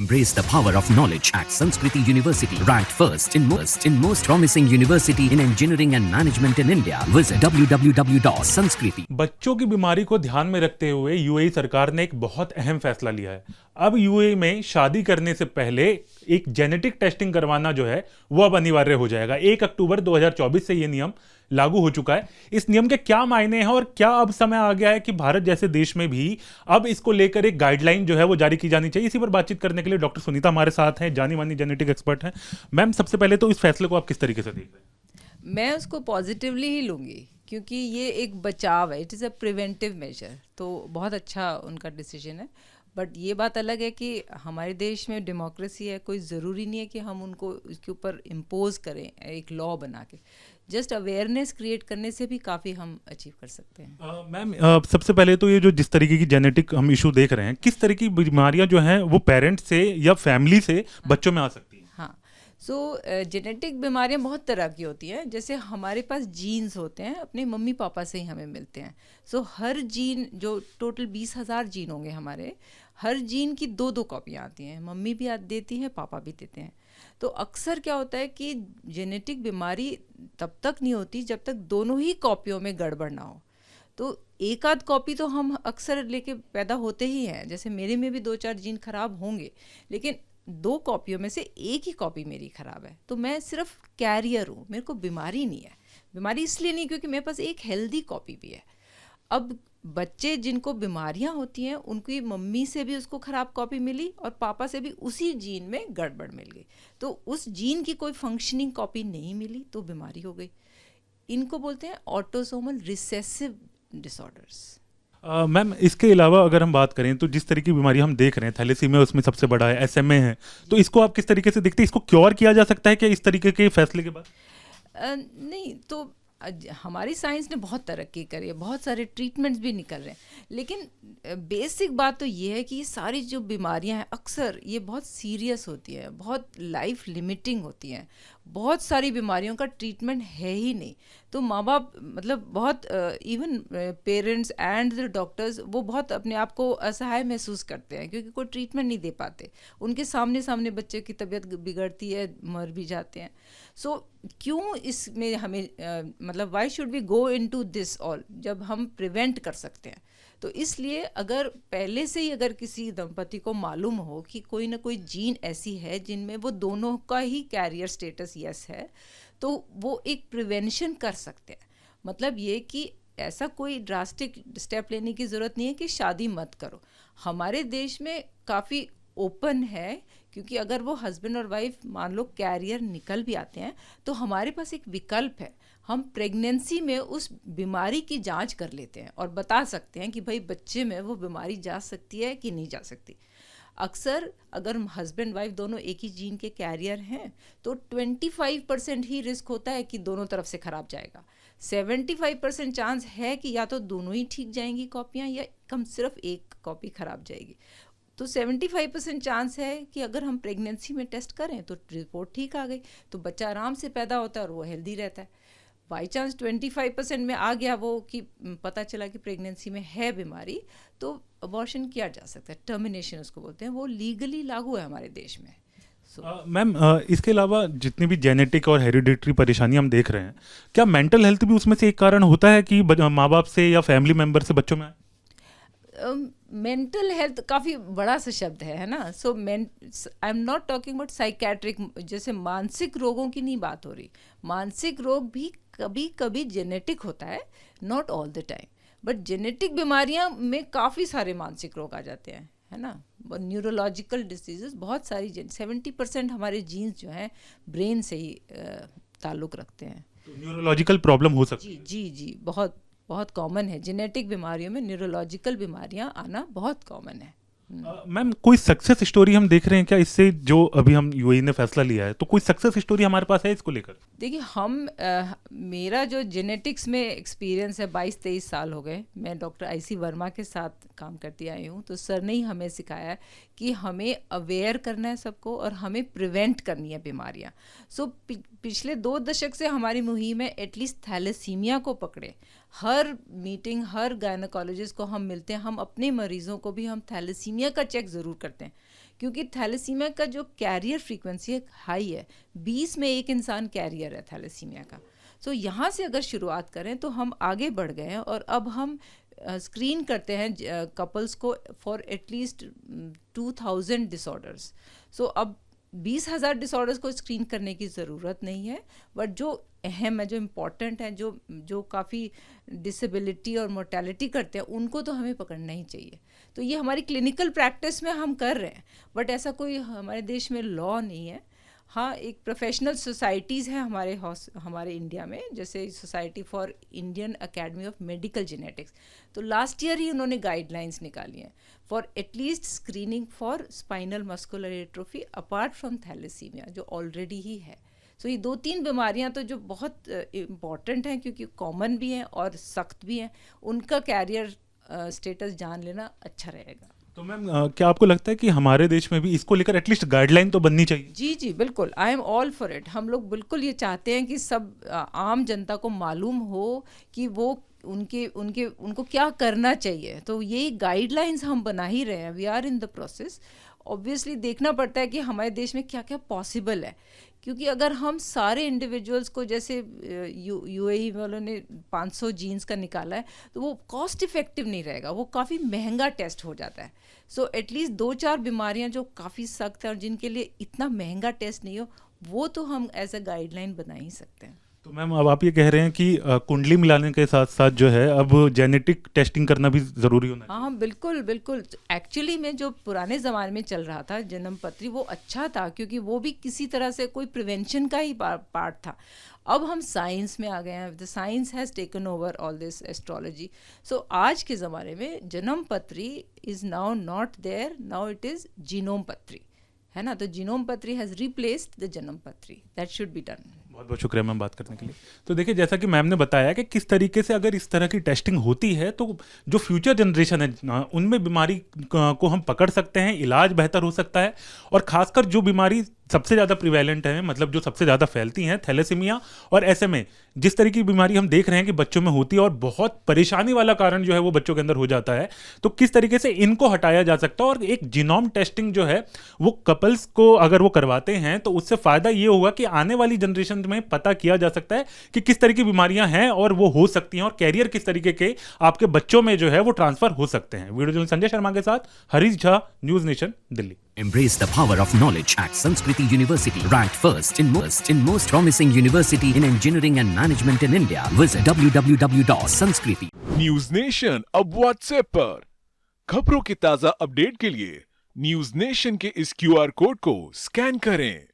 Embrace the power of knowledge at Sanskriti University, ranked first in most promising university in engineering and management in India. Visit www.sanskriti. बच्चों की बीमारी को ध्यान में रखते हुए यूएई सरकार ने एक बहुत अहम फैसला लिया है। अब यूएई में शादी करने से पहले एक जेनेटिक टेस्टिंग करवाना जो है वो अब अनिवार्य हो जाएगा। 1 अक्टूबर 2024 से ये नियम लागू हो चुका है। इस नियम के क्या मायने हैं और क्या अब समय आ गया है कि भारत जैसे देश में भी अब इसको लेकर एक गाइडलाइन जो है वो जारी की जानी चाहिए। इसी पर बातचीत करने के लिए डॉक्टर सुनीता हमारे साथ हैं, जानी मानी जेनेटिक एक्सपर्ट हैं। मैम, सबसे पहले तो इस फैसले को आप किस तरीके से देख रहे हैं? मैं उसको पॉजिटिवली ही लूँगी क्योंकि ये एक बचाव है, it is a preventive measure. तो बहुत अच्छा उनका डिसीजन है। बट ये बात अलग है कि हमारे देश में डेमोक्रेसी है, कोई ज़रूरी नहीं है कि हम उनको इसके ऊपर इम्पोज करें एक लॉ बना के। जस्ट अवेयरनेस क्रिएट करने से भी काफ़ी हम अचीव कर सकते हैं। मैम, सबसे पहले तो ये जो जिस तरीके की जेनेटिक हम इशू देख रहे हैं, किस तरह की बीमारियां जो हैं वो पेरेंट्स से या फैमिली से बच्चों में आ सकती हैं? हाँ, सो जेनेटिक बीमारियां बहुत तरह की होती हैं। जैसे हमारे पास जीन्स होते हैं, अपने मम्मी पापा से ही हमें मिलते हैं। सो हर जीन, जो टोटल 20,000 जीन होंगे हमारे, हर जीन की 2-2 कॉपियाँ आती हैं। मम्मी भी देती हैं, पापा भी देते हैं। तो अक्सर क्या होता है कि जेनेटिक बीमारी तब तक नहीं होती जब तक दोनों ही कॉपियों में गड़बड़ ना हो। तो एक आध कॉपी तो हम अक्सर लेके पैदा होते ही हैं। जैसे मेरे में भी 2-4 जीन खराब होंगे, लेकिन 2 कॉपियों में से एक ही कॉपी मेरी खराब है। तो मैं सिर्फ कैरियर हूँ, मेरे को बीमारी नहीं है। बीमारी इसलिए नहीं क्योंकि मेरे पास एक हेल्दी कॉपी भी है। अब बच्चे जिनको बीमारियां होती हैं, उनकी मम्मी से भी उसको ख़राब कॉपी मिली और पापा से भी उसी जीन में गड़बड़ मिल गई। तो उस जीन की कोई फंक्शनिंग कॉपी नहीं मिली तो बीमारी हो गई। इनको बोलते हैं ऑटोसोमल रिसेसिव डिसऑर्डर्स। मैम, इसके अलावा अगर हम बात करें तो जिस तरह की बीमारी हम देख रहे हैं, थैलेसीमिया उसमें सबसे बड़ा है, SMA है, तो इसको आप किस तरीके से देखते हैं? इसको क्योर किया जा सकता है क्या इस तरीके के फैसले के बाद? नहीं, तो हमारी साइंस ने बहुत तरक्की करी है, बहुत सारे ट्रीटमेंट्स भी निकल रहे हैं, लेकिन बेसिक बात तो ये है कि ये सारी जो बीमारियां हैं अक्सर ये बहुत सीरियस होती हैं, बहुत लाइफ लिमिटिंग होती हैं। बहुत सारी बीमारियों का ट्रीटमेंट है ही नहीं। तो माँ बाप, मतलब बहुत even parents and the doctors, वो बहुत अपने आप को असहाय महसूस करते हैं क्योंकि कोई ट्रीटमेंट नहीं दे पाते। उनके सामने बच्चे की तबीयत बिगड़ती है, मर भी जाते हैं। सो क्यों इसमें हमें मतलब why should we go into this all जब हम प्रिवेंट कर सकते हैं? तो इसलिए अगर पहले से ही अगर किसी दंपति को मालूम हो कि कोई ना कोई जीन ऐसी है जिनमें वो दोनों का ही कैरियर स्टेटस यस है, तो वो एक प्रिवेंशन कर सकते हैं। मतलब ये कि ऐसा कोई ड्रास्टिक स्टेप लेने की ज़रूरत नहीं है कि शादी मत करो। हमारे देश में काफ़ी ओपन है, क्योंकि अगर वो हस्बैंड और वाइफ मान लो कैरियर निकल भी आते हैं तो हमारे पास एक विकल्प है। हम प्रेगनेंसी में उस बीमारी की जांच कर लेते हैं और बता सकते हैं कि भाई बच्चे में वो बीमारी जा सकती है कि नहीं जा सकती। अक्सर अगर हस्बैंड वाइफ दोनों एक ही जीन के कैरियर हैं तो 25% ही रिस्क होता है कि दोनों तरफ से खराब जाएगा। 75% चांस है कि या तो दोनों ही ठीक जाएंगी कॉपियाँ, या कम सिर्फ एक कॉपी खराब जाएगी। तो 75% चांस है कि अगर हम प्रेगनेंसी में टेस्ट करें तो रिपोर्ट ठीक आ गई तो बच्चा आराम से पैदा होता है और वो हेल्दी रहता है। बाई चांस 25% में आ गया वो कि पता चला कि प्रेगनेंसी में है बीमारी, तो अबॉर्शन किया जा सकता है, टर्मिनेशन उसको बोलते हैं। वो लीगली लागू है हमारे देश में। मैम, इसके अलावा जितनी भी जेनेटिक और हेरिडिटरी परेशानी हम देख रहे हैं, क्या मेंटल हेल्थ भी उसमें से एक कारण होता है कि माँ बाप से या फैमिली मेंबर से बच्चों में आए? मेंटल हेल्थ काफ़ी बड़ा सा शब्द है ना। So I am not talking about psychiatric, जैसे मानसिक रोगों की नहीं बात हो रही। मानसिक रोग भी कभी कभी जेनेटिक होता है, not all the time. But genetic बीमारियां में काफ़ी सारे मानसिक रोग आ जाते हैं, है ना। न्यूरोलॉजिकल डिसीजेस बहुत सारी, 70% हमारे जीन्स जो हैं ब्रेन से ही ताल्लुक़ रखते हैं। तो न्यूरोलॉजिकल प्रॉब्लम हो सकती है? जी, बहुत बहुत कॉमन है। जेनेटिक बीमारियों में न्यूरोलॉजिकल बीमारियां आना बहुत कॉमन है। मैम, कोई सक्सेस स्टोरी हम देख रहे हैं क्या इससे, जो अभी हम यूएई ने फैसला लिया है, तो कोई सक्सेस स्टोरी हमारे पास है इसको लेकर? देखिए, मेरा जो जेनेटिक्स में एक्सपीरियंस है 22-23 साल हो गए। मैं डॉक्टर IC वर्मा के साथ काम करती आई हूँ। तो सर ने ही हमें सिखाया कि हमें अवेयर करना है सबको और हमें प्रिवेंट करनी है बीमारियाँ। सो पिछले 2 दशक से हमारी मुहिम है एटलीस्ट थैलेसीमिया को पकड़े। हर मीटिंग, हर गायनेकोलॉजिस्ट को हम मिलते हैं, हम अपने मरीज़ों को भी हम थैलेसीमिया का चेक ज़रूर करते हैं, क्योंकि थैलेसीमिया का जो कैरियर फ्रीक्वेंसी है हाई है, 20 में एक इंसान कैरियर है थैलेसीमिया का। सो यहाँ से अगर शुरुआत करें तो हम आगे बढ़ गए हैं, और अब हम स्क्रीन करते हैं कपल्स को फॉर एटलीस्ट 2000 डिसऑर्डर्स। सो अब 20,000 डिसऑर्डर्स को स्क्रीन करने की ज़रूरत नहीं है, बट जो अहम है, जो इम्पॉर्टेंट है, जो काफ़ी डिसेबिलिटी और मोर्टेलिटी करते हैं, उनको तो हमें पकड़ना ही चाहिए। तो ये हमारी क्लिनिकल प्रैक्टिस में हम कर रहे हैं, बट ऐसा कोई हमारे देश में लॉ नहीं है। हाँ, एक प्रोफेशनल सोसाइटीज़ हैं हमारे इंडिया में, जैसे society for Indian academy of medical genetics, तो लास्ट ईयर ही उन्होंने गाइडलाइंस निकाली हैं for at least screening for spinal muscular atrophy apart from thalassemia, जो ऑलरेडी ही है। सो ये 2-3 बीमारियां तो जो बहुत इम्पॉर्टेंट हैं, क्योंकि कॉमन भी हैं और सख्त भी हैं, उनका कैरियर स्टेटस जान लेना अच्छा रहेगा। तो मैम क्या आपको लगता है कि हमारे देश में भी इसको लेकर एटलीस्ट गाइडलाइन तो बननी चाहिए? जी जी बिल्कुल, I am all for it. हम लोग बिल्कुल ये चाहते हैं कि सब आम जनता को मालूम हो कि वो उनको क्या करना चाहिए। तो ये गाइडलाइंस हम बना ही रहे हैं, we are in the process. Obviously देखना पड़ता है कि हमारे देश में क्या क्या पॉसिबल है, क्योंकि अगर हम सारे इंडिविजुअल्स को, जैसे यूएई वालों ने 500 जीन्स का निकाला है, तो वो कॉस्ट इफ़ेक्टिव नहीं रहेगा, वो काफ़ी महंगा टेस्ट हो जाता है। सो एटलीस्ट 2-4 बीमारियां जो काफ़ी सख्त हैं और जिनके लिए इतना महंगा टेस्ट नहीं हो, वो तो हम एज अ गाइडलाइन बना ही सकते हैं। तो मैम अब आप ये कह रहे हैं कि कुंडली मिलाने के साथ साथ जो है अब जेनेटिक टेस्टिंग करना भी ज़रूरी होना है? हाँ बिल्कुल बिल्कुल। एक्चुअली में जो पुराने ज़माने में चल रहा था जन्म पत्री, वो अच्छा था, क्योंकि वो भी किसी तरह से कोई प्रिवेंशन का ही पार्ट था। अब हम साइंस में आ गए हैं, the science has taken over all this astrology. So आज के ज़माने में जन्म पत्री is now not there, now it is genome पत्री, है ना। तो जीनोम पत्री हैज़ रिप्लेस्ड द जन्म पत्री, दैट शुड बी डन। बहुत बहुत शुक्रिया मैम बात करने के लिए। तो देखिए, जैसा कि मैम ने बताया कि किस तरीके से अगर इस तरह की टेस्टिंग होती है तो जो फ्यूचर जनरेशन है उनमें बीमारी को हम पकड़ सकते हैं, इलाज बेहतर हो सकता है। और खासकर जो बीमारी सबसे ज़्यादा प्रिवेलेंट है, मतलब जो सबसे ज़्यादा फैलती हैं, थैलेसीमिया और SMA, जिस तरह की बीमारी हम देख रहे हैं कि बच्चों में होती है और बहुत परेशानी वाला कारण जो है वो बच्चों के अंदर हो जाता है, तो किस तरीके से इनको हटाया जा सकता है। और एक जीनोम टेस्टिंग जो है वो कपल्स को अगर वो करवाते हैं तो उससे फ़ायदा ये होगा कि आने वाली जनरेशन में पता किया जा सकता है कि किस तरह की बीमारियां हैं और वो हो सकती हैं, और कैरियर किस तरीके के आपके बच्चों में जो है वो ट्रांसफर हो सकते हैं। वीडियो जर्नलिस्ट संजय शर्मा के साथ Harish Jha, news nation, Delhi. Embrace the power of knowledge at Sanskriti University, ranked first in most promising university in engineering and management in India. Visit www.sanskriti. News nation अब व्हाट्सएप पर खबरों की ताजा अपडेट के लिए न्यूज नेशन के इस QR कोड को स्कैन करें।